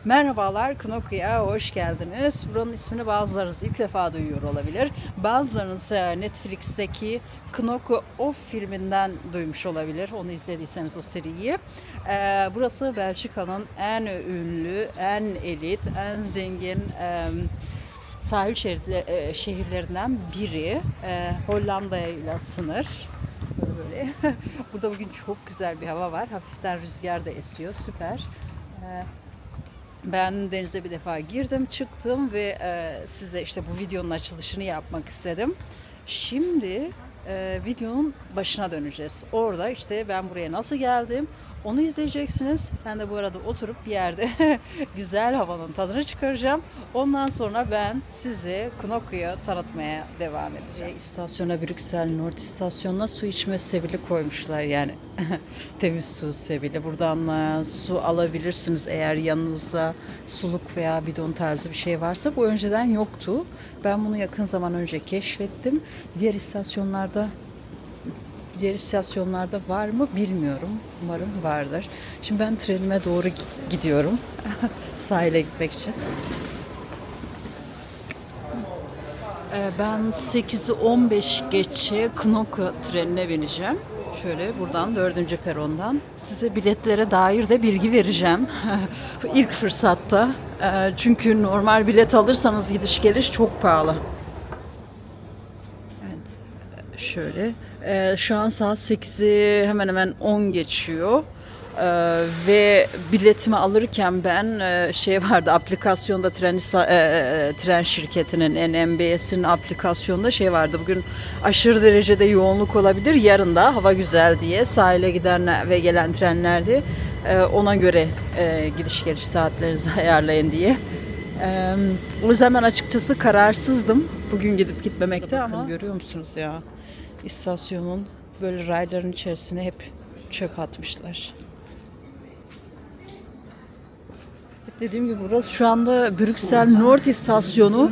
Merhabalar, Knoku'ya hoş geldiniz. Buranın ismini bazılarınız ilk defa duyuyor olabilir. Bazılarınız Netflix'teki Knoku Off filminden duymuş olabilir. Onu izlediyseniz o seriyi. Burası Belçika'nın en ünlü, en elit, en zengin sahil şehirlerinden biri. Hollanda ile sınır. Böyle. Burada bugün çok güzel bir hava var. Hafiften rüzgar da esiyor. Süper. Ben denize bir defa girdim, çıktım ve size işte bu videonun açılışını yapmak istedim. Şimdi videonun başına döneceğiz. Orada işte ben buraya nasıl geldim onu izleyeceksiniz. Ben de bu arada oturup bir yerde güzel havanın tadını çıkaracağım. Ondan sonra ben sizi Knoku'yu tanıtmaya devam edeceğim. İstasyona Brüksel Nord istasyonuna su içme sebili koymuşlar yani. Temiz su sebili. Buradan su alabilirsiniz eğer yanınızda suluk veya bidon tarzı bir şey varsa. Bu önceden yoktu. Ben bunu yakın zaman önce keşfettim. Diğer istasyonlarda var mı bilmiyorum. Umarım vardır. Şimdi ben trenime doğru gidiyorum. Sahile gitmek için. Ben 8'i 15 geçe Knokke trenine bineceğim. Şöyle buradan 4. perondan size biletlere dair de bilgi vereceğim. İlk fırsatta. Çünkü normal bilet alırsanız gidiş geliş çok pahalı. Şöyle. Şu an saat 8'i hemen hemen 10 geçiyor. Ve biletimi alırken ben şey vardı aplikasyonda tren şirketinin NMBS'in aplikasyonda şey vardı. Bugün aşırı derecede yoğunluk olabilir. Yarın da hava güzel diye sahile giden ve gelen trenlerde ona göre gidiş geliş saatlerinizi ayarlayın diye. O yüzden ben açıkçası kararsızdım bugün gidip gitmemekte ama görüyor musunuz ya istasyonun böyle rayların içerisine hep çöp atmışlar. Dediğim gibi burası şu anda Brüksel Nord istasyonu.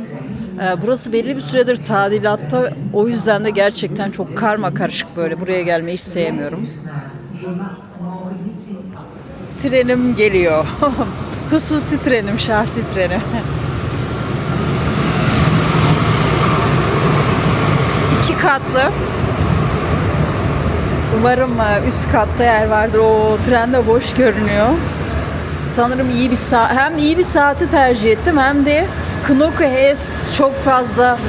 Burası belli bir süredir tadilatta. O yüzden de gerçekten çok karma karışık böyle. Buraya gelmeyi hiç sevmiyorum. Trenim geliyor. Hususi trenim, şahsi trenim. 2 katlı. Umarım üst katta yer vardır. O tren de boş görünüyor. Sanırım hem iyi bir saati tercih ettim hem de Knokke Est çok fazla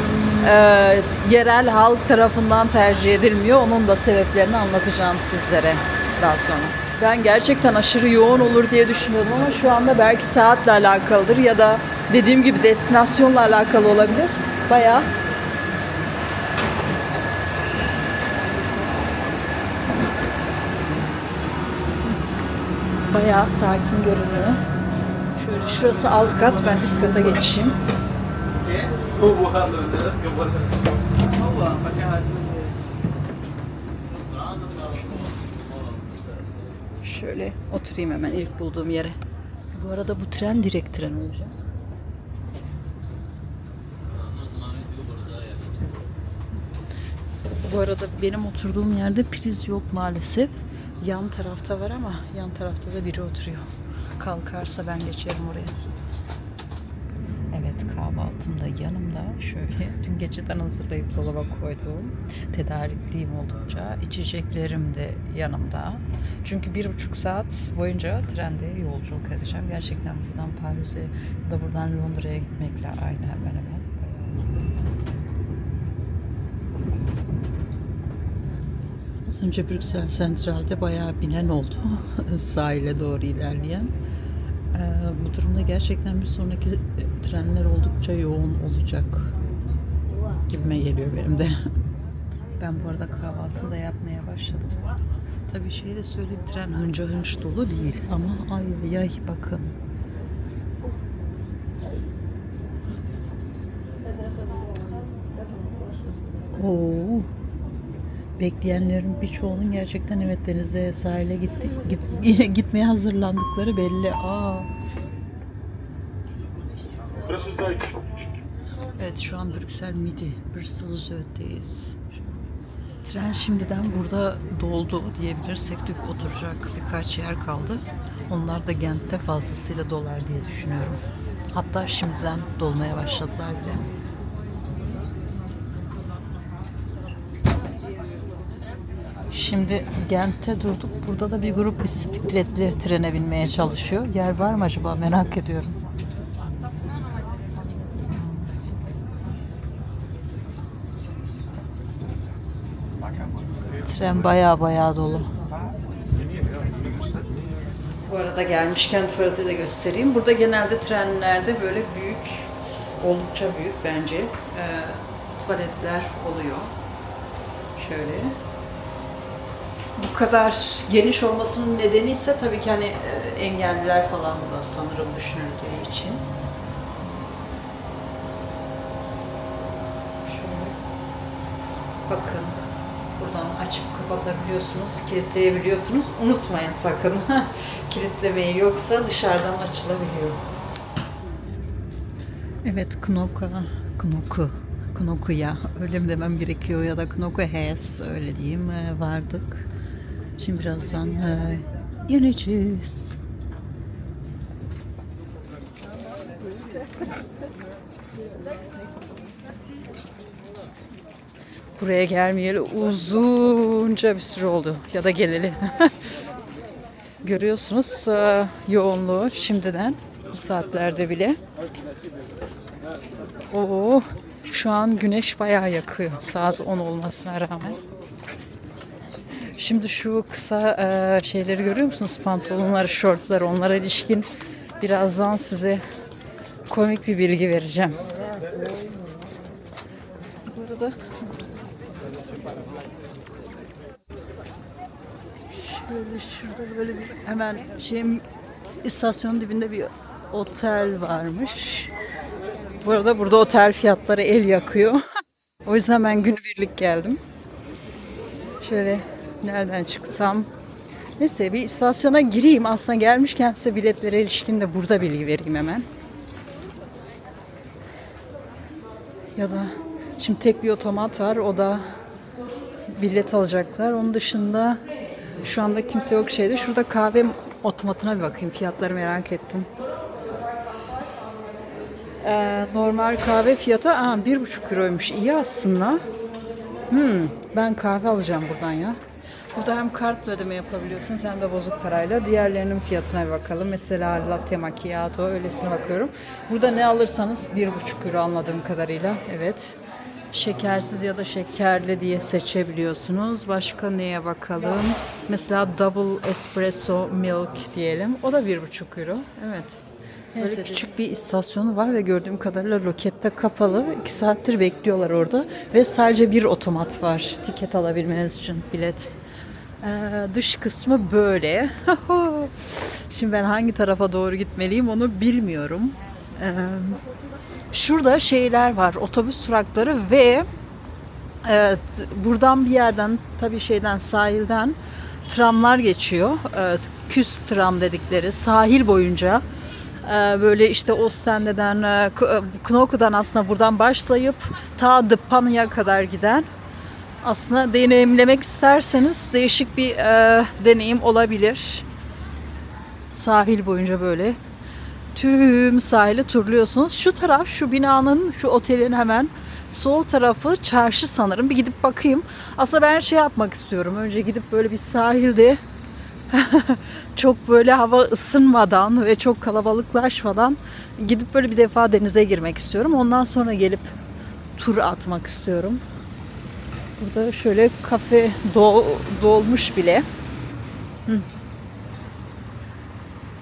yerel halk tarafından tercih edilmiyor. Onun da sebeplerini anlatacağım sizlere daha sonra. Ben gerçekten aşırı yoğun olur diye düşünüyordum ama şu anda belki saatle alakalıdır ya da dediğim gibi destinasyonla alakalı olabilir. Bayağı sakin görünüyor. Şöyle şurası alt kat, ben üst kata geçeyim. Şöyle oturayım hemen ilk bulduğum yere. Bu arada bu tren direkt tren olacak. Bu arada benim oturduğum yerde priz yok maalesef. Yan tarafta var ama yan tarafta da biri oturuyor. Kalkarsa ben geçerim oraya. Evet, kahvaltım da yanımda. Şöyle dün geceden hazırlayıp dolaba koyduğum tedarikliyim oldukça. İçeceklerim de yanımda. Çünkü 1,5 saat boyunca trende yolculuk edeceğim. Gerçekten buradan Paris'e ya da buradan Londra'ya gitmekle aynı hemen hemen. Az önce Brüksel Sentral'de bayağı binen oldu. Sahile doğru ilerleyen. Bu durumda gerçekten bir sonraki trenler oldukça yoğun olacak gibime geliyor benim de. Ben bu arada kahvaltımı da yapmaya başladım. Tabii şey de söyleyeyim, tren hınca hınç dolu değil ama ay bakın. Oo. Bekleyenlerin birçoğunun gerçekten evet denize, sahile gitmeye hazırlandıkları belli. Evet, şu an Brüksel Midi, Brüssel-Zuid'deyiz. Tren şimdiden burada doldu diyebilirsek, oturacak birkaç yer kaldı. onlar da Gent'te fazlasıyla dolar diye düşünüyorum. Hatta şimdiden dolmaya başladılar bile. Şimdi Gent'te durduk. Burada da bir grup bisikletli trene binmeye çalışıyor. Yer var mı acaba, merak ediyorum. Tren baya dolu. Bu arada gelmişken tuvalete de göstereyim. Burada genelde trenlerde böyle büyük, oldukça büyük bence tuvaletler oluyor. Şöyle. Bu kadar geniş olmasının nedeni ise tabii ki hani engelliler falan da sanırım düşünüldüğü için. Şöyle. Bakın. Buradan açıp kapatabiliyorsunuz, kilitleyebiliyorsunuz. Unutmayın sakın. Kilitlemeyi, yoksa dışarıdan açılabiliyor. Evet, Knoku'ya öyle mi demem gerekiyor ya da Knoku Hest öyle diyeyim, vardık. Şimdi birazdan ineceğiz. Buraya gelmeyeli uzunca bir süre oldu ya da geleli. Görüyorsunuz yoğunluğu şimdiden bu saatlerde bile. Oo, şu an güneş bayağı yakıyor saat 10 olmasına rağmen. Şimdi şu kısa şeyleri görüyor musunuz? Pantolonları, şortları, onlara ilişkin birazdan size komik bir bilgi vereceğim. Bu arada şöyle şurada böyle bir hemen istasyonun dibinde bir otel varmış. Bu arada burada otel fiyatları el yakıyor. O yüzden ben günübirlik geldim. Şöyle nereden çıksam. Neyse bir istasyona gireyim. Aslında gelmişken size biletlere ilişkin de burada bilgi vereyim hemen. Ya da şimdi tek bir otomat var. O da bilet alacaklar. Onun dışında şu anda kimse yok şeyde. Şurada kahve otomatına bir bakayım. Fiyatları merak ettim. Normal kahve fiyatı 1,5 euroymuş. İyi aslında. Ben kahve alacağım buradan ya. Burada hem kartla ödeme yapabiliyorsunuz hem de bozuk parayla. Diğerlerinin fiyatına bir bakalım. Mesela latte macchiato öylesine bakıyorum. Burada ne alırsanız 1,5 euro anladığım kadarıyla. Evet. Şekersiz ya da şekerli diye seçebiliyorsunuz. Başka neye bakalım? Mesela double espresso milk diyelim. O da 1,5 euro. Evet. Böyle küçük bir istasyonu var ve gördüğüm kadarıyla rokette kapalı. 2 saattir bekliyorlar orada. Ve sadece bir otomat var tiket alabilmeniz için, bilet. Dış kısmı böyle. Şimdi ben hangi tarafa doğru gitmeliyim onu bilmiyorum. Şurada şeyler var, otobüs durakları ve buradan bir yerden, tabii sahilden tramlar geçiyor. Küs tram dedikleri, sahil boyunca. Böyle işte Ostende'den, Knoku'dan aslında buradan başlayıp ta Dipanya'ya kadar giden. Aslında deneyimlemek isterseniz değişik bir deneyim olabilir. Sahil boyunca böyle tüm sahili turluyorsunuz. Şu taraf, şu binanın, şu otelin hemen sol tarafı çarşı sanırım. Bir gidip bakayım. Aslında ben yapmak istiyorum. Önce gidip böyle bir sahilde çok böyle hava ısınmadan ve çok kalabalıklaşmadan gidip böyle bir defa denize girmek istiyorum. Ondan sonra gelip tur atmak istiyorum. Burada şöyle kafe dolmuş bile.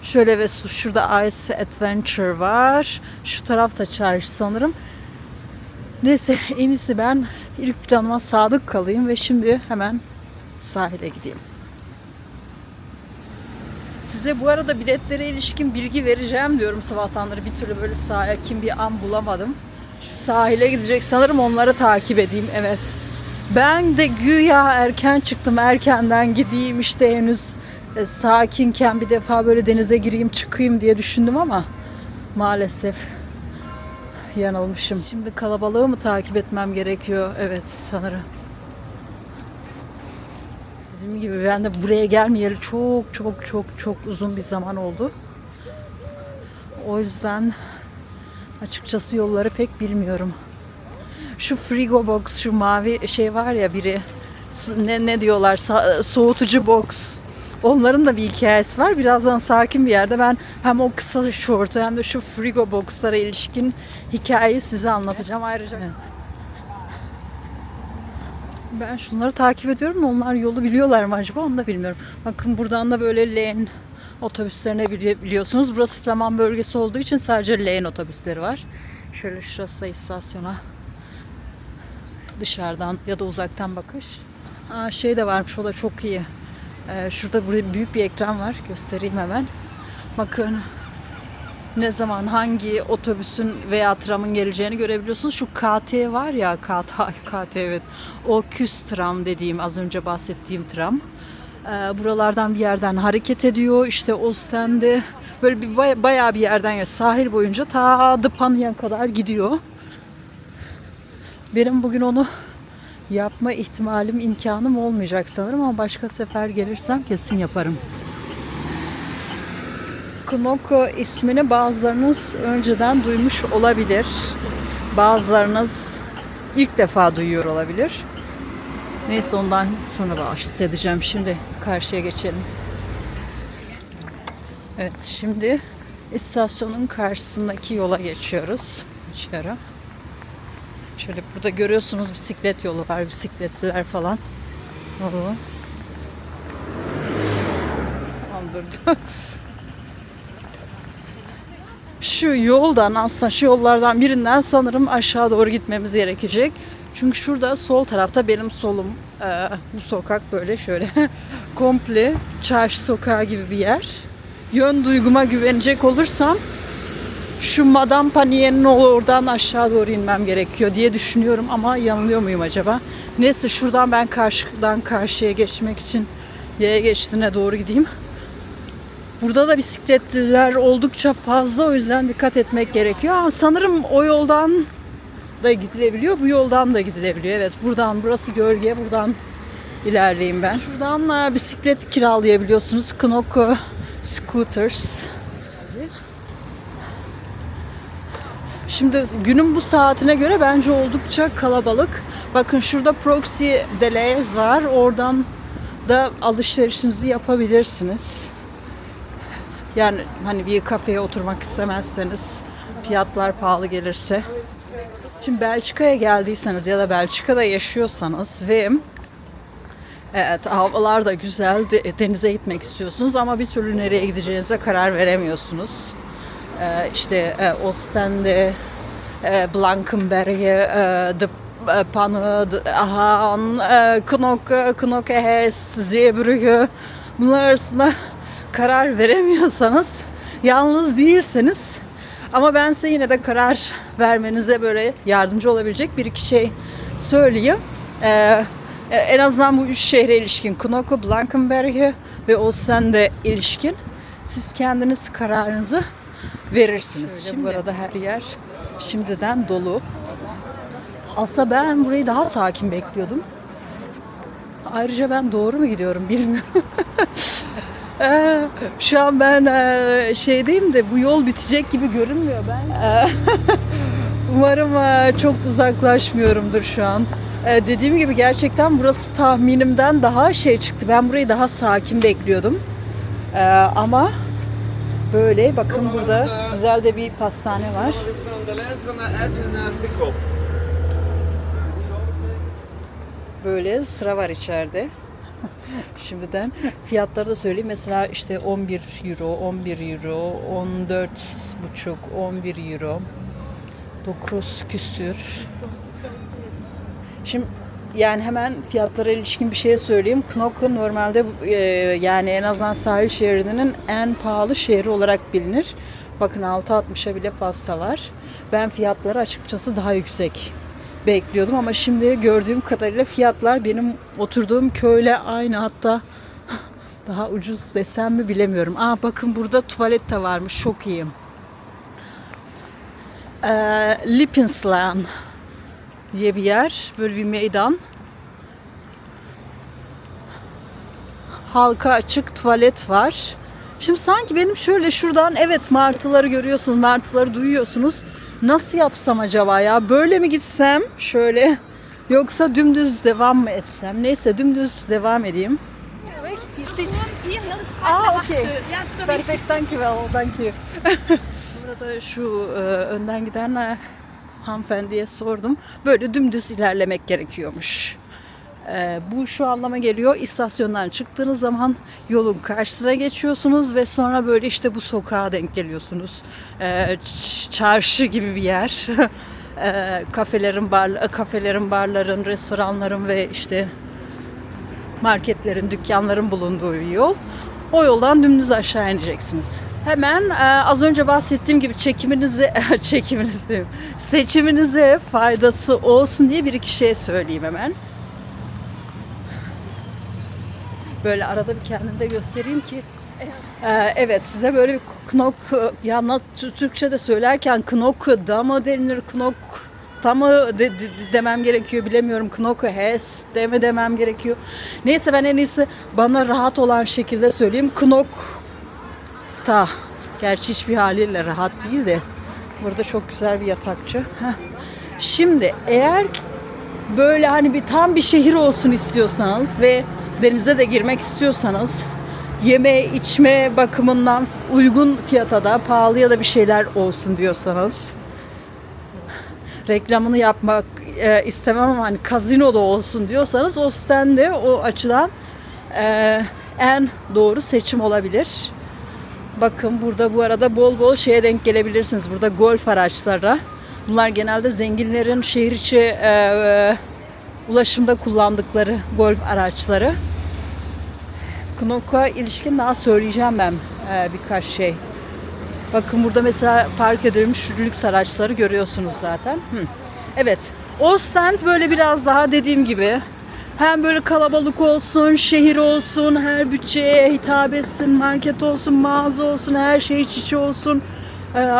Şöyle ve şurada Ice Adventure var. Şu tarafta çarşı sanırım. Neyse en iyisi ben ilk planıma sadık kalayım ve şimdi hemen sahile gideyim. Size bu arada biletlere ilişkin bilgi vereceğim diyorum sabahtanları. Bir türlü böyle sakin bir an bulamadım. Sahile gidecek sanırım, onları takip edeyim. Evet. Ben de güya erken çıktım. Erkenden gideyim işte henüz sakinken bir defa böyle denize gireyim çıkayım diye düşündüm ama maalesef yanılmışım. Şimdi kalabalığı mı takip etmem gerekiyor? Evet sanırım. Dediğim gibi ben de buraya gelmeyeli çok çok çok çok uzun bir zaman oldu. O yüzden açıkçası yolları pek bilmiyorum. Şu frigo box, şu mavi şey var ya biri, ne diyorlar, soğutucu box. Onların da bir hikayesi var. Birazdan sakin bir yerde ben hem o kısa şortu hem de şu frigo boxlara ilişkin hikayeyi size anlatacağım ayrıca. Ben şunları takip ediyorum. Onlar yolu biliyorlar mı acaba onu da bilmiyorum. Bakın buradan da böyle lane otobüslerine biliyorsunuz. Burası Flaman bölgesi olduğu için sadece lane otobüsleri var. Şöyle şurası da istasyona. Dışarıdan ya da uzaktan bakış. Şey de varmış, o da çok iyi. Şurada büyük bir ekran var. Göstereyim hemen. Bakın ne zaman hangi otobüsün veya tramın geleceğini görebiliyorsunuz. Şu KT var ya, KT evet. O küs tram dediğim, az önce bahsettiğim tram. Buralardan bir yerden hareket ediyor. İşte Ostende böyle bir bayağı bir yerden sahil boyunca ta Dıpanya'ya kadar gidiyor. Benim bugün onu yapma ihtimalim, imkanım olmayacak sanırım ama başka sefer gelirsem kesin yaparım. Knoko ismini bazılarınız önceden duymuş olabilir. Bazılarınız ilk defa duyuyor olabilir. Neyse, ondan sonra bahsedeceğim. Şimdi karşıya geçelim. Evet, şimdi istasyonun karşısındaki yola geçiyoruz. Dışarı. Şöyle burada görüyorsunuz, bisiklet yolu var, bisikletliler falan. Oo. Tamam, durdu. Şu yoldan, aslında şu yollardan birinden sanırım aşağı doğru gitmemiz gerekecek. Çünkü şurada sol tarafta, benim solum, bu sokak böyle şöyle komple çarşı sokağı gibi bir yer. Yön duyguma güvenecek olursam şu Madame Panier'in oradan aşağı doğru inmem gerekiyor diye düşünüyorum ama yanılıyor muyum acaba? Neyse, şuradan ben karşıdan karşıya geçmek için yaya geçtiğine doğru gideyim. Burada da bisikletliler oldukça fazla, o yüzden dikkat etmek gerekiyor. Ama sanırım o yoldan da gidilebiliyor, bu yoldan da gidilebiliyor. Evet, buradan, burası gölge, buradan ilerleyeyim ben. Şuradan bisiklet kiralayabiliyorsunuz. Knoko Scooters. Şimdi günün bu saatine göre bence oldukça kalabalık. Bakın şurada Proxy Deleuze var. Oradan da alışverişinizi yapabilirsiniz. Yani hani bir kafeye oturmak istemezseniz, fiyatlar pahalı gelirse. Şimdi Belçika'ya geldiyseniz ya da Belçika'da yaşıyorsanız ve evet, havalar da güzel, denize gitmek istiyorsunuz ama bir türlü nereye gideceğinize karar veremiyorsunuz. İşte Ostende, Blankenberge, De Panne, De Haan, Knokke, Zeebrugge, bunlar arasında karar veremiyorsanız, yalnız değilseniz, ama ben size yine de karar vermenize böyle yardımcı olabilecek bir iki şey söyleyeyim. En azından bu üç şehre ilişkin, Knokke, Blankenberge ve Ostende ilişkin, siz kendiniz kararınızı verirsiniz. Şimdi bu arada her yer şimdiden dolu. Aslında ben burayı daha sakin bekliyordum. Ayrıca ben doğru mu gidiyorum bilmiyorum. Şu an ben şeydeyim de bu yol bitecek gibi görünmüyor ben. Umarım çok uzaklaşmıyorumdur şu an. Dediğim gibi gerçekten burası tahminimden daha şey çıktı. Ben burayı daha sakin bekliyordum. Ama böyle bakın, burada güzel de bir pastane var. Böyle sıra var içeride. Şimdiden fiyatları da söyleyeyim. Mesela işte 11 euro, 11 euro, 14,5, 11 euro, 9 küsür. Şimdi yani hemen fiyatlara ilişkin bir şey söyleyeyim. Knokke normalde yani en azından sahil şeridinin en pahalı şehri olarak bilinir. Bakın 6,60'a bile pasta var. Ben fiyatları açıkçası daha yüksek bekliyordum ama şimdi gördüğüm kadarıyla fiyatlar benim oturduğum köyle aynı, hatta daha ucuz desem mi bilemiyorum. Bakın burada tuvalet de varmış, çok iyi. Lippenslaan diye bir yer, böyle bir meydan. halka açık tuvalet var. Şimdi sanki benim şöyle şuradan, evet, martıları görüyorsunuz, martıları duyuyorsunuz. Nasıl yapsam acaba ya? Böyle mi gitsem şöyle, yoksa dümdüz devam mı etsem? Neyse, dümdüz devam edeyim. Okay. Perfect, thank you well, thank you. Burada şu önden giden hanımefendiye sordum. Böyle dümdüz ilerlemek gerekiyormuş. Bu şu anlama geliyor: istasyondan çıktığınız zaman yolun karşısına geçiyorsunuz ve sonra böyle işte bu sokağa denk geliyorsunuz. Çarşı gibi bir yer. Kafelerin, barların, restoranların ve işte marketlerin, dükkanların bulunduğu yol. O yoldan dümdüz aşağı ineceksiniz. Hemen az önce bahsettiğim gibi seçiminize faydası olsun diye bir iki şey söyleyeyim hemen. Böyle arada bir kendimi de göstereyim ki. Evet, size böyle bir knok, ya Türkçe'de söylerken knok da mı denilir, knok da mı demem gerekiyor bilemiyorum. Knok hes demem gerekiyor. Neyse, ben en iyisi bana rahat olan şekilde söyleyeyim. Knok ta. Gerçi hiçbir haliyle rahat değil de. Burada çok güzel bir yatakçı. Heh. Şimdi eğer böyle hani tam bir şehir olsun istiyorsanız ve denize de girmek istiyorsanız, yeme içme bakımından uygun fiyata da, pahalıya da bir şeyler olsun diyorsanız, reklamını yapmak istemem ama hani kazino da olsun diyorsanız, Ostende o açıdan en doğru seçim olabilir. Bakın burada bu arada bol bol şeye denk gelebilirsiniz. Burada golf araçları. Bunlar genelde zenginlerin şehir içi ulaşımda kullandıkları golf araçları. Knok'a ilişkin daha söyleyeceğim ben birkaç şey. Bakın burada mesela park edilmiş lüks araçları görüyorsunuz zaten. Evet, Ostend böyle biraz daha dediğim gibi hem böyle kalabalık olsun, şehir olsun, her bütçeye hitap etsin, market olsun, mağaza olsun, her şey iç içe olsun.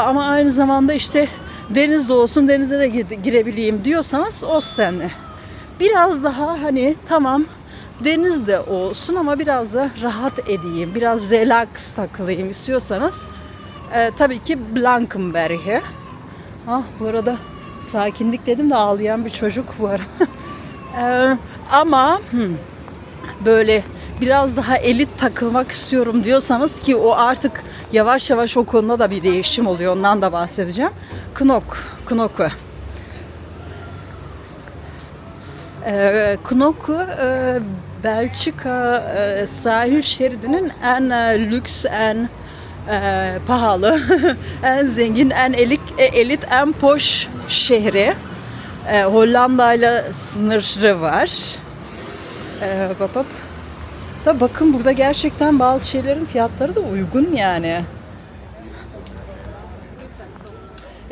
Ama aynı zamanda işte deniz de olsun, denize de girebileyim diyorsanız Ostend'e. Biraz daha hani tamam deniz de olsun ama biraz da rahat edeyim, biraz relax takılayım istiyorsanız tabii ki Blankenberg'e. Bu arada sakinlik dedim de ağlayan bir çocuk bu ara. Ama böyle biraz daha elit takılmak istiyorum diyorsanız, ki o artık yavaş yavaş o konuda da bir değişim oluyor, ondan da bahsedeceğim. Knok'u. Knok'u Belçika sahil şeridinin en lüks, en pahalı, en zengin, en elit, en poş şehri. Hollanda ile sınırı var. Da bakın burada gerçekten bazı şeylerin fiyatları da uygun yani.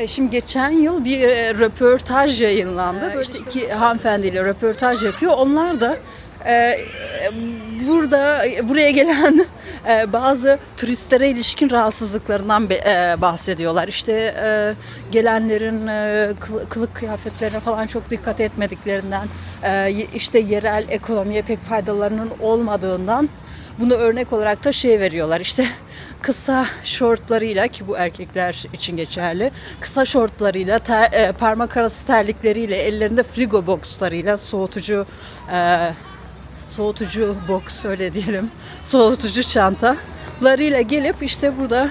Şimdi geçen yıl bir röportaj yayınlandı. Böyle işte iki hanımefendiyle röportaj yapıyor. Onlar da buraya gelen bazı turistlere ilişkin rahatsızlıklarından bahsediyorlar. İşte gelenlerin kılık kıyafetlerine falan çok dikkat etmediklerinden, işte yerel ekonomiye pek faydalarının olmadığından, bunu örnek olarak da veriyorlar. İşte kısa şortlarıyla, ki bu erkekler için geçerli, kısa şortlarıyla, parmak arası terlikleriyle, ellerinde frigo boxlarıyla, soğutucu box öyle diyelim, soğutucu çantalarıyla gelip işte burada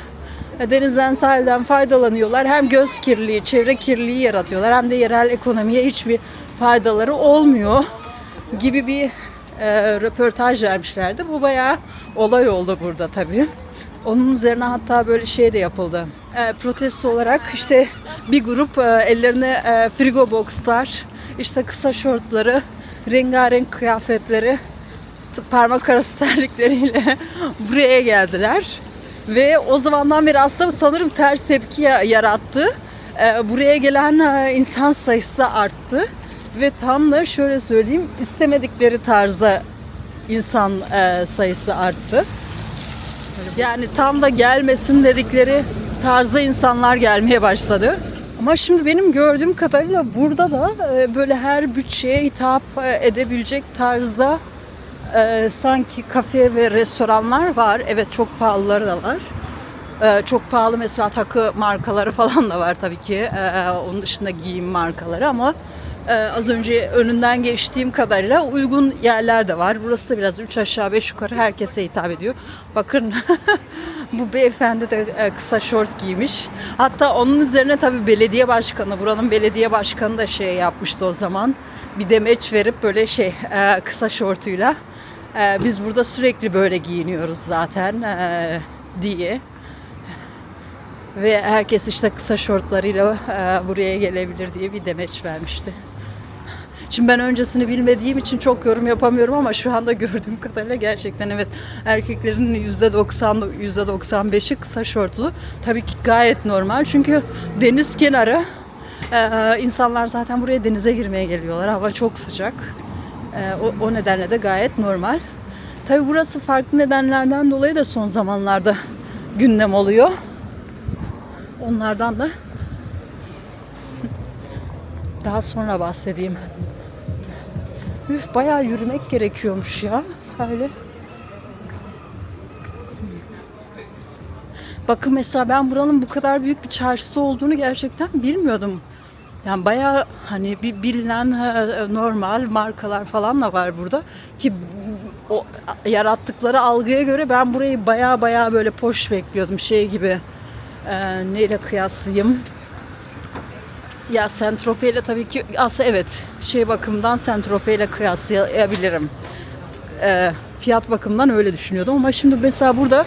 denizden, sahilden faydalanıyorlar. Hem göz kirliliği, çevre kirliliği yaratıyorlar, hem de yerel ekonomiye hiçbir faydaları olmuyor gibi bir röportaj vermişlerdi. Bu bayağı olay oldu burada tabii. Onun üzerine hatta böyle şey de yapıldı. Protesto olarak işte bir grup ellerine frigo boxlar, işte kısa şortları, rengarenk kıyafetleri, parmak arası terlikleriyle buraya geldiler. Ve o zamandan beri aslında sanırım ters tepki yarattı. Buraya gelen insan sayısı da arttı. Ve tam da şöyle söyleyeyim, istemedikleri tarzda insan sayısı arttı. Yani tam da gelmesin dedikleri tarzda insanlar gelmeye başladı. Ama şimdi benim gördüğüm kadarıyla burada da böyle her bütçeye hitap edebilecek tarzda Sanki kafe ve restoranlar var. Evet, çok pahalıları da var. Çok pahalı mesela takı markaları falan da var tabii ki. Onun dışında giyim markaları ama az önce önünden geçtiğim kadarıyla uygun yerler de var. Burası da biraz 3 aşağı 5 yukarı herkese hitap ediyor. Bakın bu beyefendi de kısa şort giymiş. Hatta onun üzerine tabii belediye başkanı, buranın belediye başkanı da şey yapmıştı o zaman. Bir demeç verip böyle kısa şortuyla. Biz burada sürekli böyle giyiniyoruz zaten diye. Ve herkes işte kısa şortlarıyla buraya gelebilir diye bir demeç vermişti. Şimdi ben öncesini bilmediğim için çok yorum yapamıyorum ama şu anda gördüğüm kadarıyla gerçekten evet, erkeklerin %90, %95'i kısa şortlu. Tabii ki gayet normal çünkü deniz kenarı. İnsanlar zaten buraya denize girmeye geliyorlar. Hava çok sıcak. O nedenle de gayet normal. Tabii burası farklı nedenlerden dolayı da son zamanlarda gündem oluyor. Onlardan da daha sonra bahsedeyim. Bayağı yürümek gerekiyormuş ya sahile. Bakın mesela ben buranın bu kadar büyük bir çarşısı olduğunu gerçekten bilmiyordum. Yani bayağı hani bir bilinen normal markalar falan da var burada ki o yarattıkları algıya göre ben burayı bayağı böyle poş bekliyordum, şey gibi. Neyle kıyaslayayım? Ya Saint-Tropez ile tabii ki aslında evet, şey bakımdan Saint-Tropez ile kıyaslayabilirim. Fiyat bakımından öyle düşünüyordum ama şimdi mesela burada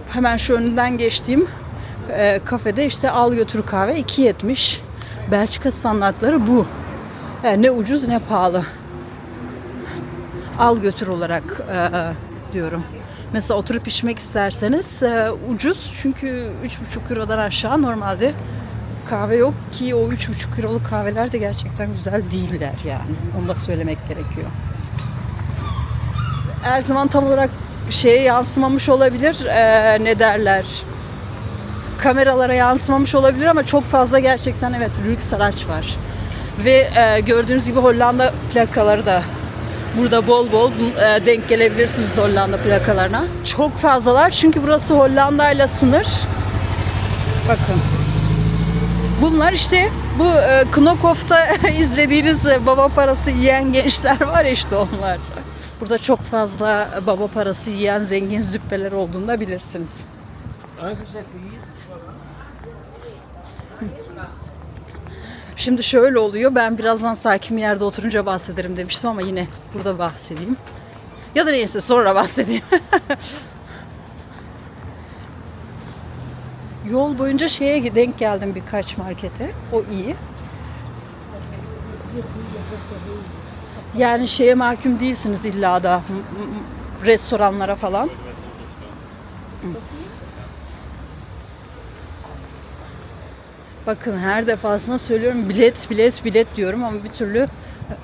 hemen şu önünden geçtiğim kafede işte al götür kahve 2,70. Belçika standartları bu. Ne ucuz ne pahalı. Al götür olarak diyorum. Mesela oturup içmek isterseniz ucuz çünkü 3,5 Euro'dan aşağı normalde kahve yok ki o 3,5 Euro'luk kahveler de gerçekten güzel değiller yani. Onu da söylemek gerekiyor. Her zaman tam olarak şeye yansımamış olabilir. Ne derler? Kameralara yansımamış olabilir ama çok fazla gerçekten evet lüks araç var. Ve gördüğünüz gibi Hollanda plakaları da burada bol bol denk gelebilirsiniz Hollanda plakalarına. Çok fazlalar çünkü burası Hollanda ile sınır. Bakın. Bunlar işte bu Knokhov'ta izlediğiniz baba parası yiyen gençler var ya, işte onlar. Burada çok fazla baba parası yiyen zengin züppeler olduğunu da bilirsiniz. Şimdi şöyle oluyor. Ben birazdan sakin bir yerde oturunca bahsederim demiştim ama yine burada bahsedeyim. Ya da neyse sonra bahsedeyim. Yol boyunca şeye denk geldim, birkaç markete. O iyi. Yani şeye mahkum değilsiniz illa da restoranlara falan. Bakın her defasında söylüyorum bilet diyorum ama bir türlü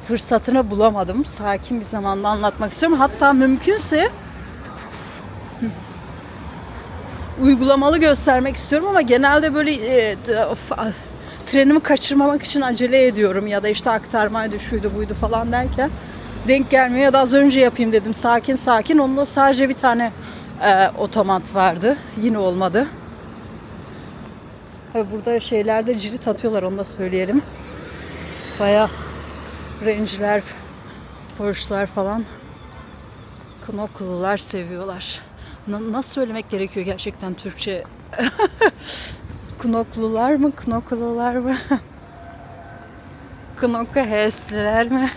fırsatını bulamadım. Sakin bir zamanda anlatmak istiyorum. Hatta mümkünse uygulamalı göstermek istiyorum ama genelde böyle trenimi kaçırmamak için acele ediyorum ya da işte aktarmaydı şuydu buydu falan derken denk gelmiyor ya da az önce yapayım dedim sakin. Onda sadece bir tane otomat vardı. Yine olmadı. Burada şeylerde cirit atıyorlar, onu da söyleyelim. Bayağı Range'ler, Porsche'lar falan Knoklular seviyorlar. Nasıl söylemek gerekiyor gerçekten Türkçe? Knoklular mı? Knoklular mı? Knokka H'sliler mi?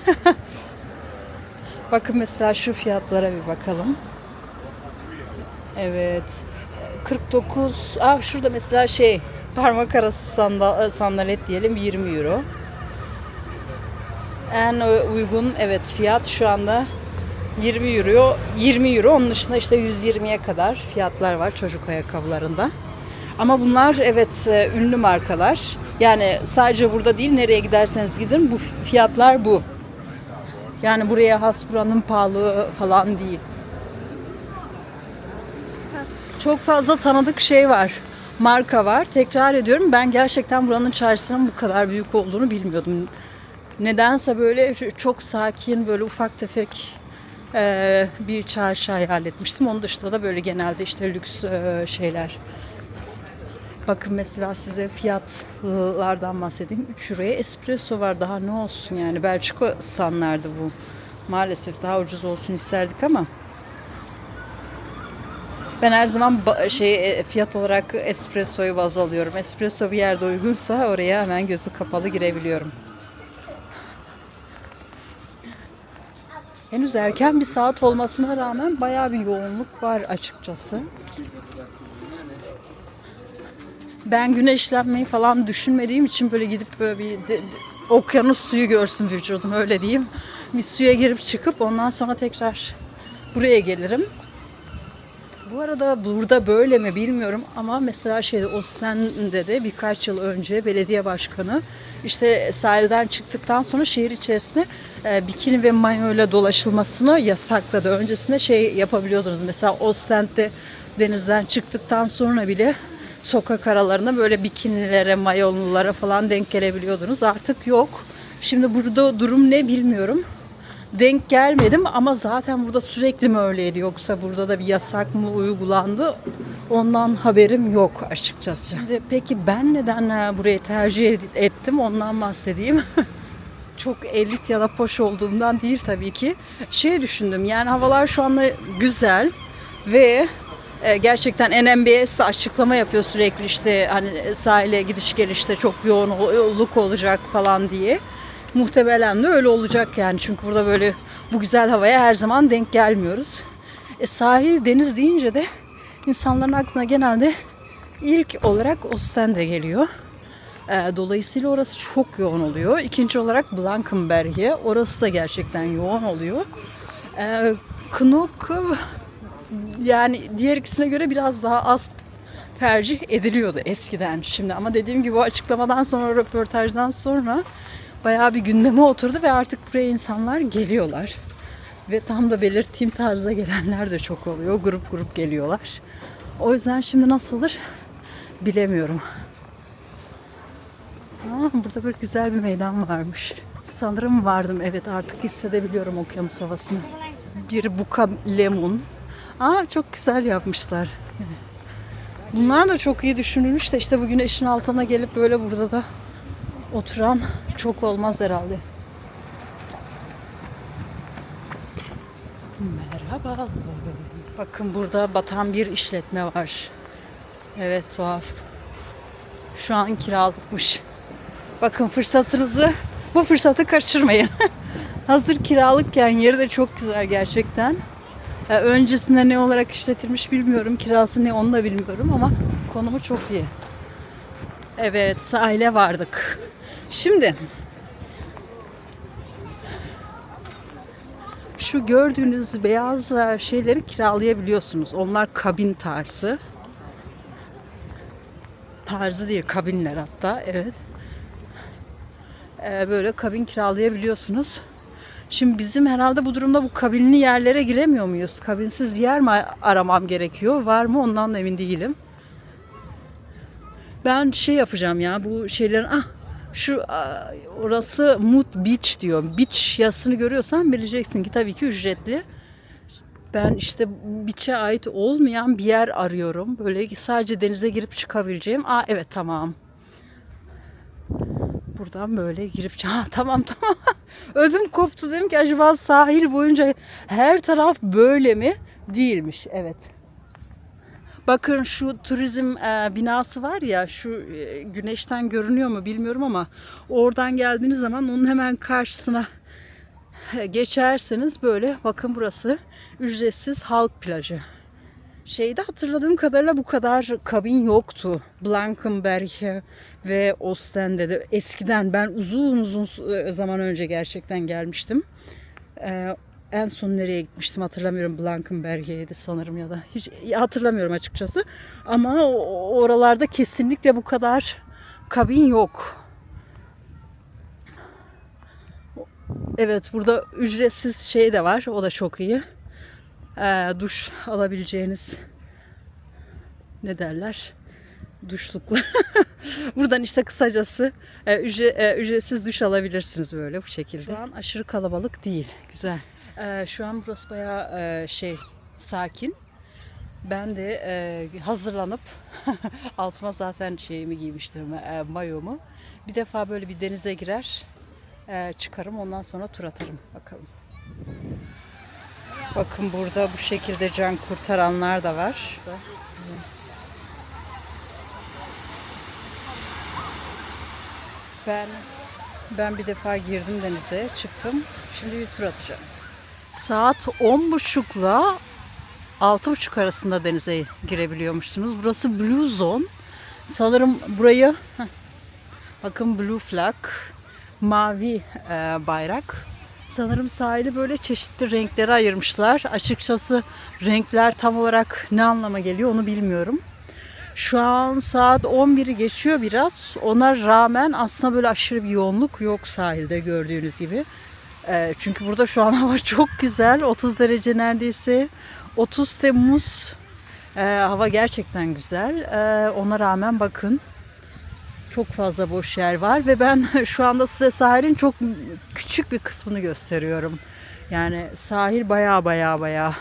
Bakın mesela şu fiyatlara bir bakalım. Evet. 49. Şurada mesela parmak arası sandalet diyelim 20 euro. En uygun evet fiyat şu anda 20 euro. 20 euro. Onun dışında işte 120'ye kadar fiyatlar var çocuk ayakkabılarında. Ama bunlar evet ünlü markalar. Yani sadece burada değil, nereye giderseniz gidin bu fiyatlar bu. Yani buraya has, buranın pahalı falan değil. Çok fazla tanıdık şey var. Marka var. Tekrar ediyorum, ben gerçekten buranın çarşısının bu kadar büyük olduğunu bilmiyordum. Nedense böyle çok sakin, böyle ufak tefek Bir çarşı hayal etmiştim. Onun dışında da böyle genelde işte lüks şeyler. Bakın mesela size fiyatlardan bahsedeyim. 3 euroya espresso var. Daha ne olsun yani. Belçika standardı bu. Maalesef daha ucuz olsun isterdik ama ben her zaman fiyat olarak espressoyu baz alıyorum. Espresso bir yerde uygunsa oraya hemen gözü kapalı girebiliyorum. Henüz erken bir saat olmasına rağmen bayağı bir yoğunluk var açıkçası. Ben güneşlenmeyi falan düşünmediğim için böyle gidip böyle okyanus suyu görsün vücudum, öyle diyeyim. Bir suya girip çıkıp ondan sonra tekrar buraya gelirim. Bu arada burada böyle mi bilmiyorum ama mesela Osten'de de birkaç yıl önce belediye başkanı işte sahilden çıktıktan sonra şehir içerisinde bikini ve mayo ile dolaşılmasını yasakladı. Öncesinde yapabiliyordunuz. Mesela Ostend'de denizden çıktıktan sonra bile sokak aralarında böyle bikinilere, mayolulara falan denk gelebiliyordunuz. Artık yok. Şimdi burada durum ne bilmiyorum. Denk gelmedim ama zaten burada sürekli mi öyleydi, yoksa burada da bir yasak mı uygulandı, ondan haberim yok açıkçası. Şimdi peki ben neden burayı tercih ettim, ondan bahsedeyim. Çok elit ya da poş olduğumdan değil tabii ki. Düşündüm, yani havalar şu anda güzel ve gerçekten NMBS açıklama yapıyor sürekli, işte hani sahile gidiş gelişte çok yoğunluk olacak falan diye. Muhtemelen de öyle olacak yani, çünkü burada böyle bu güzel havaya her zaman denk gelmiyoruz. Sahil, deniz deyince de insanların aklına genelde ilk olarak Ostende geliyor. Dolayısıyla orası çok yoğun oluyor. İkinci olarak Blankenberge, orası da gerçekten yoğun oluyor. Knok yani diğer ikisine göre biraz daha az tercih ediliyordu eskiden, şimdi ama dediğim gibi o açıklamadan sonra, röportajdan sonra bayağı bir gündeme oturdu ve artık buraya insanlar geliyorlar. Ve tam da belirttiğim tarzda gelenler de çok oluyor. Grup grup geliyorlar. O yüzden şimdi nasıldır bilemiyorum. Burada böyle güzel bir meydan varmış. Sanırım vardım, evet, artık hissedebiliyorum okyanus havasını. Bir buka lemon. Çok güzel yapmışlar. Bunlar da çok iyi düşünülmüş de işte bu güneşin altına gelip böyle burada da oturan çok olmaz herhalde. Merhaba. Bakın burada batan bir işletme var. Evet, tuhaf. Şu an kiralıkmış. Bakın bu fırsatı kaçırmayın. Hazır kiralıkken yeri de çok güzel gerçekten. Öncesinde ne olarak işletilmiş bilmiyorum. Kirası ne onu da bilmiyorum ama konumu çok iyi. Evet, sahile vardık. Şimdi şu gördüğünüz beyaz şeyleri kiralayabiliyorsunuz. Onlar kabin tarzı. Tarzı değil, kabinler hatta, evet. Böyle kabin kiralayabiliyorsunuz. Şimdi bizim herhalde bu durumda bu kabinli yerlere giremiyor muyuz? Kabinsiz bir yer mi aramam gerekiyor? Var mı? Ondan da emin değilim. Ben yapacağım ya, bu şeylerin orası Mud Beach diyor. Beach yazısını görüyorsan bileceksin ki tabii ki ücretli. Ben işte beach'e ait olmayan bir yer arıyorum. Böyle sadece denize girip çıkabileceğim. Evet, tamam. Buradan böyle girip tamam. Ödüm koptu, dedim ki acaba sahil boyunca her taraf böyle mi? Değilmiş, evet. Bakın şu turizm binası var ya, şu güneşten görünüyor mu bilmiyorum ama oradan geldiğiniz zaman onun hemen karşısına geçerseniz böyle, bakın burası ücretsiz halk plajı. Hatırladığım kadarıyla bu kadar kabin yoktu. Blankenberg ve Ostende'de eskiden, ben uzun zaman önce gerçekten gelmiştim. En son nereye gitmiştim hatırlamıyorum. Blankenberge'ydi sanırım ya da. Hiç hatırlamıyorum açıkçası. Ama oralarda kesinlikle bu kadar kabin yok. Evet, burada ücretsiz de var. O da çok iyi. Duş alabileceğiniz, ne derler, duşluklar. Buradan işte kısacası ücretsiz duş alabilirsiniz böyle bu şekilde. Şu an aşırı kalabalık değil. Güzel. Şu an burası bayağı sakin. Ben de hazırlanıp altıma zaten şeyimi giymiştim, mayomu. Bir defa böyle bir denize girer, çıkarım, ondan sonra tur atarım bakalım. Bakın burada bu şekilde can kurtaranlar da var. Ben bir defa girdim denize, çıktım. Şimdi bir tur atacağım. Saat 10.30'la 6.30 arasında denize girebiliyormuşsunuz. Burası Blue Zone. Sanırım burayı bakın, Blue Flag, mavi bayrak. Sanırım sahili böyle çeşitli renklere ayırmışlar. Açıkçası renkler tam olarak ne anlama geliyor onu bilmiyorum. Şu an saat 11'i geçiyor biraz. Ona rağmen aslında böyle aşırı bir yoğunluk yok sahilde, gördüğünüz gibi. Çünkü burada şu an hava çok güzel. 30 derece neredeyse. 30 Temmuz. Hava gerçekten güzel. Ona rağmen bakın, çok fazla boş yer var ve ben şu anda size sahilin çok küçük bir kısmını gösteriyorum. Yani sahil baya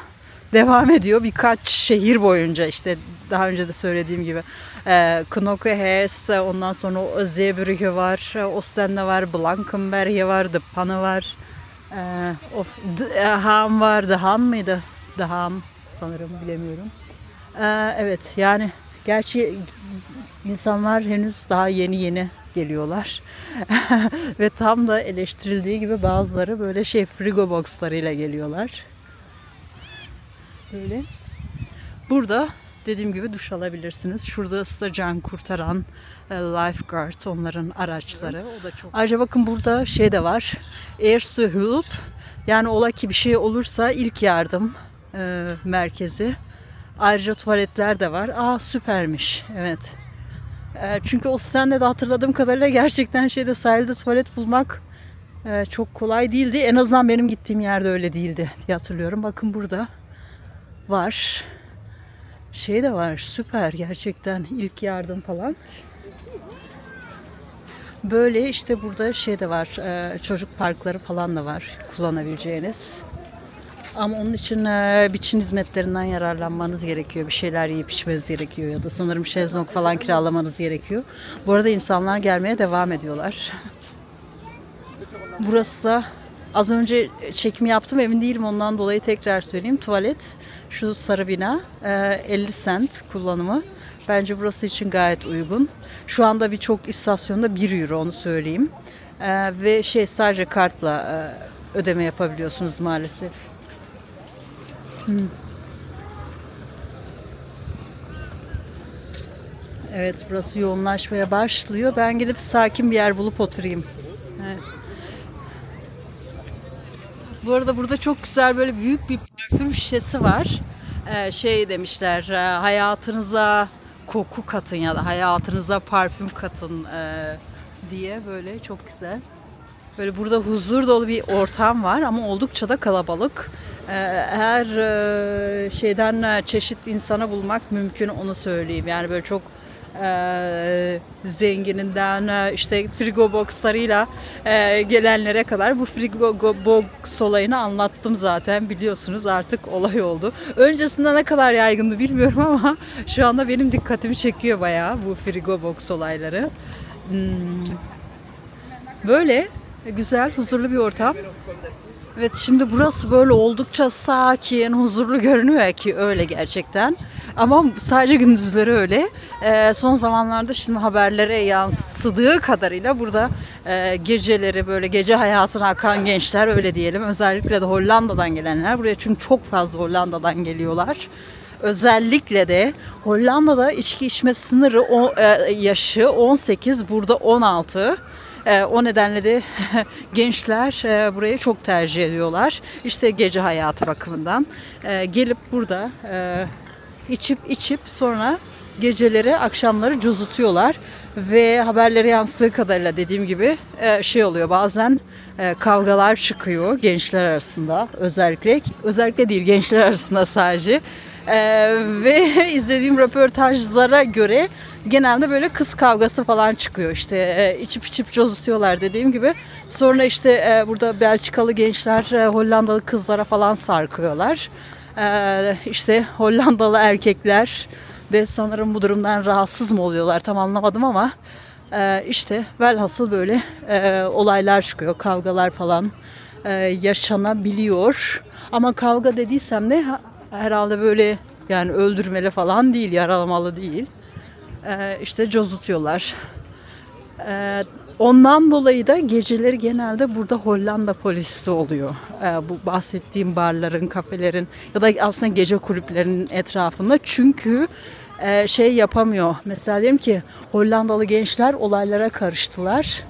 devam ediyor birkaç şehir boyunca, işte daha önce de söylediğim gibi. Knokke-Heest, ondan sonra Zeebrugge var, Ostende var, Blankenberge var, De Panne var. Ham var, De Haan mıydı? De Haan sanırım, bilemiyorum. Evet, yani gerçi insanlar henüz daha yeni geliyorlar. Ve tam da eleştirildiği gibi bazıları böyle frigo boxlarıyla geliyorlar. Böyle. Burada dediğim gibi duş alabilirsiniz. Şurada da can kurtaran lifeguard, onların araçları. O da çok. Ayrıca bakın burada de var. Erste Hulp. Yani ola ki bir şey olursa ilk yardım merkezi. Ayrıca tuvaletler de var. Süpermiş. Evet. Çünkü Osten'de de hatırladığım kadarıyla gerçekten sahilde tuvalet bulmak çok kolay değildi. En azından benim gittiğim yerde öyle değildi diye hatırlıyorum. Bakın burada var. De var. Süper gerçekten, ilk yardım falan. Böyle işte burada de var. Çocuk parkları falan da var kullanabileceğiniz. Ama onun için biçim hizmetlerinden yararlanmanız gerekiyor. Bir şeyler yiyip içmeniz gerekiyor. Ya da sanırım şezlong falan kiralamanız gerekiyor. Bu arada insanlar gelmeye devam ediyorlar. Burası da az önce çekimi yaptım, emin değilim, ondan dolayı tekrar söyleyeyim. Tuvalet, şu sarı bina, 50 cent kullanımı. Bence burası için gayet uygun. Şu anda birçok istasyonda 1 euro, onu söyleyeyim. Ve sadece kartla ödeme yapabiliyorsunuz maalesef. Evet, burası yoğunlaşmaya başlıyor. Ben gidip sakin bir yer bulup oturayım. Evet. Bu arada burada çok güzel böyle büyük bir parfüm şişesi var. Demişler, hayatınıza koku katın ya da hayatınıza parfüm katın diye, böyle çok güzel. Böyle burada huzur dolu bir ortam var ama oldukça da kalabalık. Her şeyden çeşit insana bulmak mümkün, onu söyleyeyim. Yani böyle çok zengininden işte frigo boxlarıyla gelenlere kadar, bu frigo box olayını anlattım zaten, biliyorsunuz, artık olay oldu. Öncesinde ne kadar yaygındı bilmiyorum ama şu anda benim dikkatimi çekiyor bayağı bu frigo box olayları. Böyle güzel, huzurlu bir ortam. Evet, şimdi burası böyle oldukça sakin, huzurlu görünüyor ki öyle gerçekten. Ama sadece gündüzleri öyle. Son zamanlarda şimdi haberlere yansıdığı kadarıyla burada geceleri böyle gece hayatına akan gençler, öyle diyelim. Özellikle de Hollanda'dan gelenler buraya, çünkü çok fazla Hollanda'dan geliyorlar. Özellikle de Hollanda'da içki içme sınırı yaşı 18, burada 16. O nedenle de gençler burayı çok tercih ediyorlar. İşte gece hayatı bakımından. Gelip burada içip sonra geceleri, akşamları cozutuyorlar. Ve haberlere yansıdığı kadarıyla, dediğim gibi oluyor bazen, kavgalar çıkıyor gençler arasında, özellikle değil, gençler arasında sadece. Ve izlediğim röportajlara göre genelde böyle kız kavgası falan çıkıyor. İşte içip içip cozutuyorlar dediğim gibi. Sonra işte burada Belçikalı gençler Hollandalı kızlara falan sarkıyorlar. İşte Hollandalı erkekler de sanırım bu durumdan rahatsız mı oluyorlar tam anlamadım ama işte velhasıl böyle olaylar çıkıyor, kavgalar falan yaşanabiliyor. Ama kavga dediysem de herhalde böyle yani öldürmeli falan değil, yaralamalı değil. İşte cozutuyorlar. Ondan dolayı da geceleri genelde burada Hollanda polisi de oluyor. Bu bahsettiğim barların, kafelerin ya da aslında gece kulüplerinin etrafında. Çünkü şey yapamıyor. Mesela diyelim ki Hollandalı gençler olaylara karıştılar.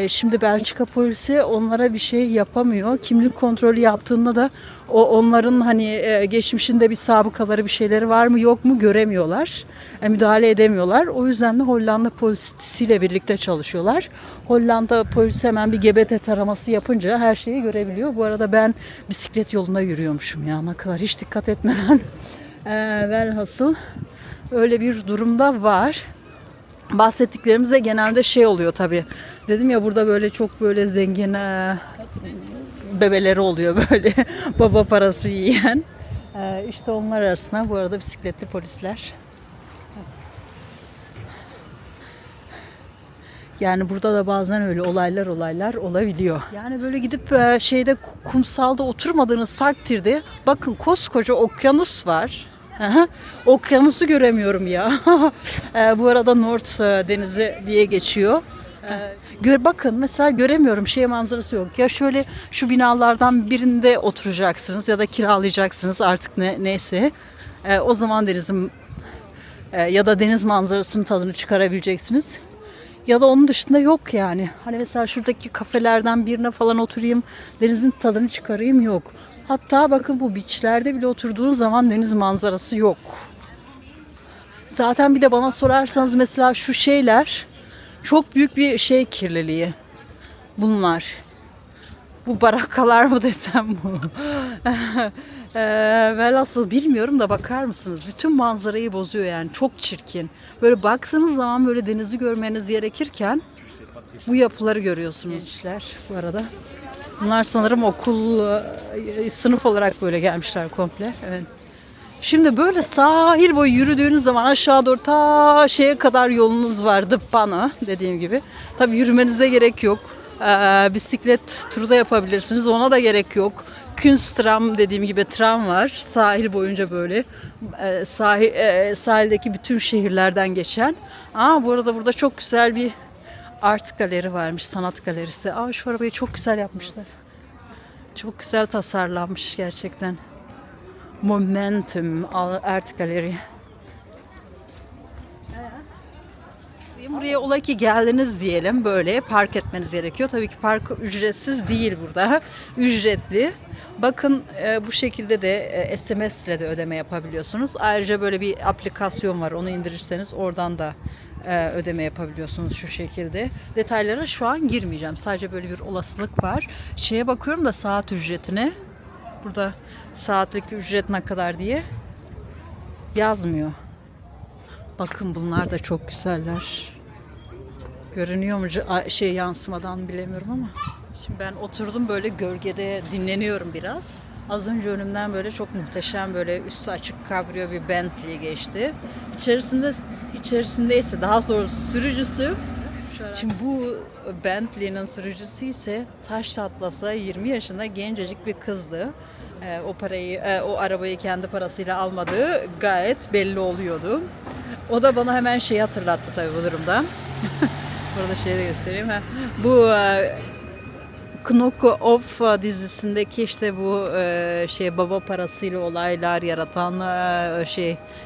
Şimdi Belçika polisi onlara bir şey yapamıyor. Kimlik kontrolü yaptığında da onların hani geçmişinde bir sabıkaları bir şeyleri var mı yok mu göremiyorlar. Müdahale edemiyorlar. O yüzden de Hollanda polisiyle birlikte çalışıyorlar. Hollanda polisi hemen bir GBT taraması yapınca her şeyi görebiliyor. Bu arada ben bisiklet yolunda yürüyormuşum ya, ne kadar hiç dikkat etmeden. Velhasıl öyle bir durumda var. Bahsettiklerimize genelde şey oluyor tabii. Dedim ya burada böyle çok böyle zengin bebeleri oluyor böyle baba parası yiyen. İşte onlar arasında bu arada bisikletli polisler. Yani burada da bazen öyle olaylar olabiliyor. Yani böyle gidip şeyde kumsalda oturmadığınız takdirde bakın koskoca okyanus var. Aha, okyanusu göremiyorum ya. Bu arada North Denizi diye geçiyor. Bakın mesela göremiyorum, şey manzarası yok. Ya şöyle şu binalardan birinde oturacaksınız ya da kiralayacaksınız artık neyse. O zaman denizin ya da deniz manzarasının tadını çıkarabileceksiniz. Ya da onun dışında yok yani. Hani mesela şuradaki kafelerden birine falan oturayım, denizin tadını çıkarayım yok. Hatta bakın bu beachlerde bile oturduğunuz zaman deniz manzarası yok. Zaten bir de bana sorarsanız mesela şu şeyler çok büyük bir şey kirliliği. Bunlar. Bu barakalar mı desem bu? Velhasıl bilmiyorum da bakar mısınız? Bütün manzarayı bozuyor yani. Çok çirkin. Böyle baktığınız zaman böyle denizi görmeniz gerekirken bu yapıları görüyorsunuz. Gençler bu arada. Bunlar sanırım okul sınıf olarak böyle gelmişler komple. Evet. Şimdi böyle sahil boyu yürüdüğünüz zaman aşağı doğru ta şeye kadar yolunuz vardı bana dediğim gibi. Tabii yürümenize gerek yok. Bisiklet turu da yapabilirsiniz. Ona da gerek yok. Künstram dediğim gibi tram var. Sahil boyunca böyle sahildeki bütün şehirlerden geçen. Bu arada burada çok güzel bir art galeri varmış. Sanat galerisi. Şu arabayı çok güzel yapmışlar. Çok güzel tasarlanmış gerçekten. Momentum Art Galeri. Buraya ola ki geldiniz diyelim, böyle park etmeniz gerekiyor. Tabii ki park ücretsiz değil burada. Ücretli. Bakın bu şekilde de SMS ile de ödeme yapabiliyorsunuz. Ayrıca böyle bir aplikasyon var. Onu indirirseniz oradan da ödeme yapabiliyorsunuz şu şekilde. Detaylara şu an girmeyeceğim. Sadece böyle bir olasılık var. Şeye bakıyorum da saat ücretine. Burada saatlik ücret ne kadar diye yazmıyor. Bakın bunlar da çok güzeller. Görünüyor mu yansımadan bilemiyorum ama. Şimdi ben oturdum böyle gölgede dinleniyorum biraz. Az önce önümden böyle çok muhteşem böyle üstü açık kabrio bir Bentley geçti. İçerisindeyse daha doğrusu sürücüsü. Şimdi bu Bentley'nin sürücüsü ise taş çatlasa 20 yaşında gencecik bir kızdı. O arabayı kendi parasıyla almadığı gayet belli oluyordu. O da bana hemen şeyi hatırlattı tabii bu durumda. Burada şeyi de göstereyim. Bu Knock Off dizisindeki işte bu baba parasıyla olaylar yaratan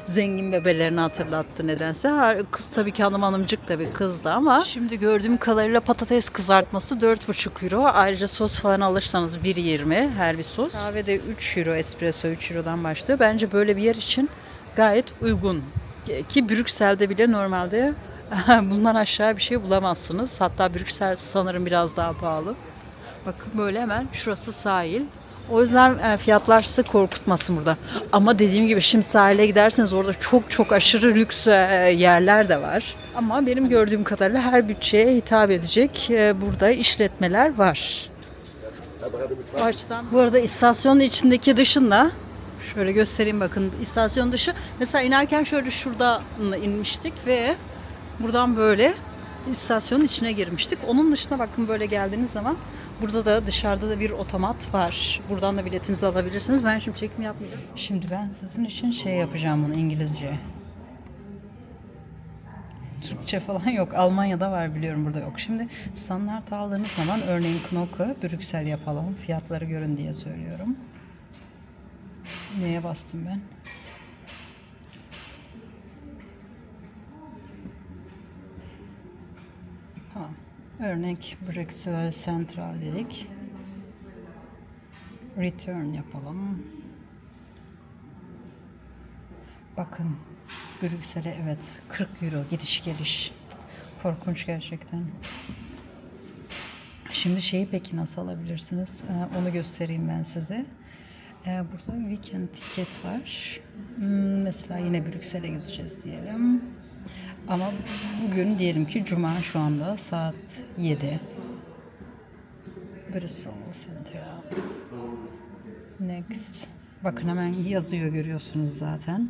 zengin bebelerini hatırlattı nedense. Kız tabii ki hanımcık da bir kızdı ama şimdi gördüğüm kadarıyla patates kızartması 4,5 euro. Ayrıca sos falan alırsanız 1,20 her bir sos. Kahve de 3 euro, espresso 3 eurodan başlıyor. Bence böyle bir yer için gayet uygun. Ki Brüksel'de bile normalde bundan aşağı bir şey bulamazsınız. Hatta Brüksel sanırım biraz daha pahalı. Bakın böyle hemen şurası sahil. O yüzden fiyatlar sizi korkutmasın burada. Ama dediğim gibi şimdi sahile giderseniz orada çok çok aşırı lüks yerler de var. Ama benim gördüğüm kadarıyla her bütçeye hitap edecek burada işletmeler var. O açıdan. Bu arada istasyonun içindeki dışında şöyle göstereyim, bakın istasyon dışı. Mesela inerken şöyle şurada inmiştik ve buradan böyle istasyonun içine girmiştik. Onun dışında bakın böyle geldiğiniz zaman burada da dışarıda da bir otomat var. Buradan da biletinizi alabilirsiniz. Ben şimdi çekim yapmayacağım. Şimdi ben sizin için şey yapacağım, bunu İngilizce. Türkçe falan yok. Almanya'da var biliyorum, burada yok. Şimdi standart aldığınız zaman örneğin Knokke, Brüksel yapalım. Fiyatları görün diye söylüyorum. Neye bastım ben? Tamam. Örnek Brüksel Central dedik. Return yapalım. Bakın Brüksel'e evet 40 euro gidiş geliş. Korkunç gerçekten. Şimdi şeyi peki nasıl alabilirsiniz? Onu göstereyim ben size. Burada weekend ticket var. Mesela yine Brüksel'e gideceğiz diyelim. Ama bugün diyelim ki Cuma, şu anda saat 7. Brüssel Central. Next. Bakın hemen yazıyor, görüyorsunuz zaten.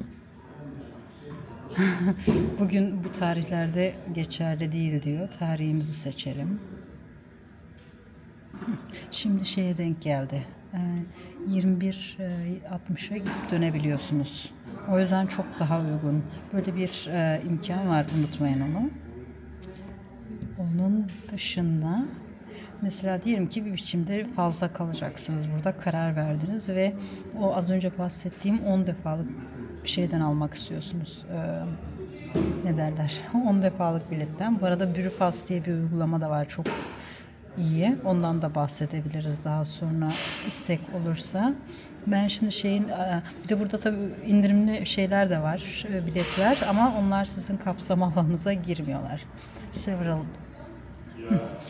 Bugün bu tarihlerde geçerli değil diyor. Tarihimizi seçelim. Şimdi şeye denk geldi. 21.60'a gidip dönebiliyorsunuz. O yüzden çok daha uygun. Böyle bir imkan var, unutmayın onu. Onun dışında mesela diyelim ki bir biçimde fazla kalacaksınız. Burada karar verdiniz ve o az önce bahsettiğim 10 defalık şeyden almak istiyorsunuz. Ne derler? 10 defalık biletten. Bu arada Büropass diye bir uygulama da var. Çok iyi. Ondan da bahsedebiliriz daha sonra istek olursa. Ben şimdi bir de burada tabii indirimli şeyler de var, biletler, ama onlar sizin kapsam alanınıza girmiyorlar. Several.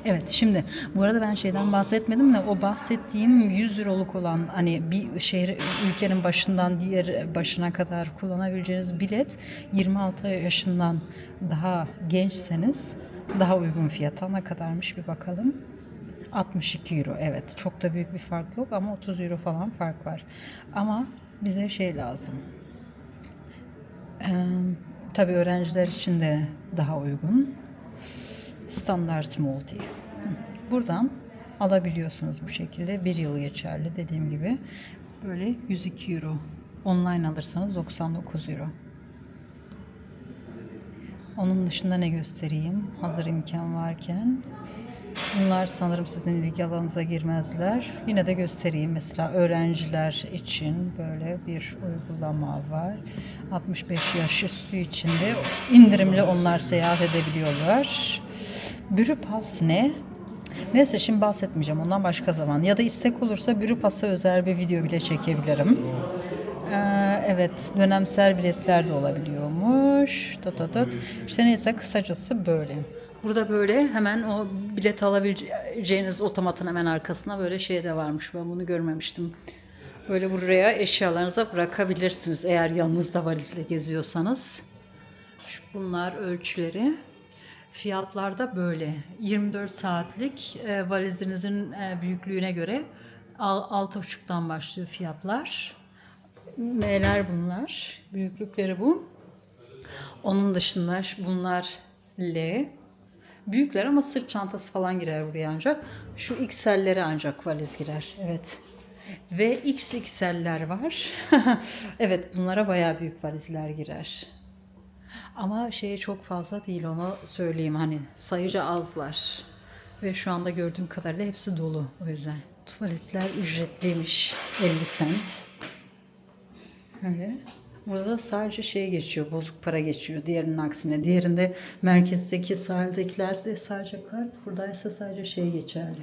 Evet, şimdi bu arada ben şeyden bahsetmedim de, o bahsettiğim 100 euroluk olan, hani bir şehir, ülkenin başından diğer başına kadar kullanabileceğiniz bilet 26 yaşından daha gençseniz daha uygun fiyata. Ne kadarmış bir bakalım. 62 euro, evet, çok da büyük bir fark yok ama 30 euro falan fark var. Ama bize şey lazım. Tabii öğrenciler için de daha uygun. Standart multi. Buradan alabiliyorsunuz bu şekilde. Bir yıl geçerli dediğim gibi. Böyle 102 euro. Online alırsanız 99 euro. Onun dışında ne göstereyim? Hazır imkan varken. Bunlar sanırım sizin ilgi alanınıza girmezler. Yine de göstereyim. Mesela öğrenciler için böyle bir uygulama var. 65 yaş üstü için de indirimli, onlar seyahat edebiliyorlar. Büropass ne? Neyse, şimdi bahsetmeyeceğim. Ondan başka zaman. Ya da istek olursa Büropass'a özel bir video bile çekebilirim. Evet, dönemsel biletler de olabiliyormuş. İşte neyse, kısacası böyle. Burada böyle hemen o bilet alabileceğiniz otomatın hemen arkasına böyle şey de varmış. Ben bunu görmemiştim. Böyle buraya eşyalarınıza bırakabilirsiniz eğer yanınızda valizle geziyorsanız. Bunlar ölçüleri. Fiyatlar da böyle. 24 saatlik valizinizin büyüklüğüne göre 6,5'tan başlıyor fiyatlar. M'ler bunlar. Büyüklükleri bu. Onun dışında bunlar L. Büyükler ama sırt çantası falan girer buraya ancak. Şu XL'lere ancak valiz girer. Evet. Ve XXL'ler var. Evet, bunlara bayağı büyük valizler girer. Ama çok fazla değil, onu söyleyeyim, hani sayıca azlar. Ve şu anda gördüğüm kadarıyla hepsi dolu, o yüzden. Tuvaletler ücretliymiş, 50 cent. Öyle. Burada da sadece geçiyor, bozuk para geçiyor diğerinin aksine. Diğerinde merkezdeki sahildekilerde sadece kart, buradaysa sadece geçerli.